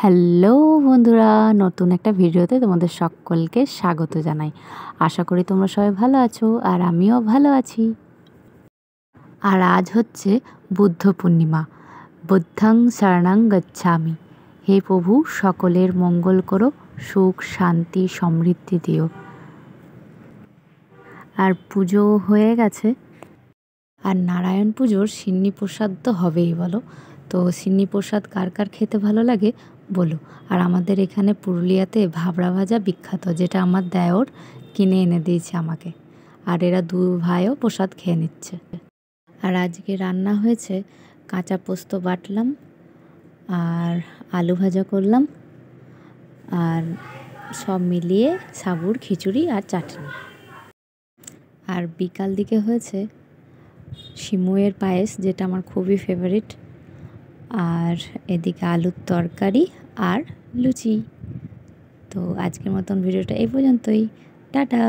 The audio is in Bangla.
হ্যালো বন্ধুরা, নতুন একটা ভিডিওতে তোমাদের সকলকে স্বাগত জানাই। আশা করি তোমরা সবাই ভালো আছো আর আমিও ভালো আছি। আর আজ হচ্ছে বুদ্ধ পূর্ণিমা। বুদ্ধং শরণং গচ্ছামি। হে প্রভু, সকলের মঙ্গল করো, সুখ শান্তি সমৃদ্ধি দিও। আর পুজো হয়ে গেছে, আর নারায়ণ পুজোর সিন্নি প্রসাদ তো হবেই বলো। তো সিন্নি প্রসাদ কার কার খেতে ভালো লাগে বলো। আর আমাদের এখানে পুরুলিয়াতে ভাবড়া ভাজা বিখ্যাত, যেটা আমার দেওর কিনে এনে দিয়েছে আমাকে। আর এরা দু ভাইও প্রসাদ খেয়ে নিচ্ছে। আর আজকে রান্না হয়েছে কাঁচা পোস্ত বাটলাম, আর আলু ভাজা করলাম, আর সব মিলিয়ে সাবুর খিচুড়ি আর চাটনি। আর বিকাল দিকে হয়েছে সিমুয়ের পায়েস, যেটা আমার খুবই ফেভারিট। আর এদিকে আলুর তরকারি আর লুচি। তো আজকের মতন ভিডিওটা এই পর্যন্তই। টাটা।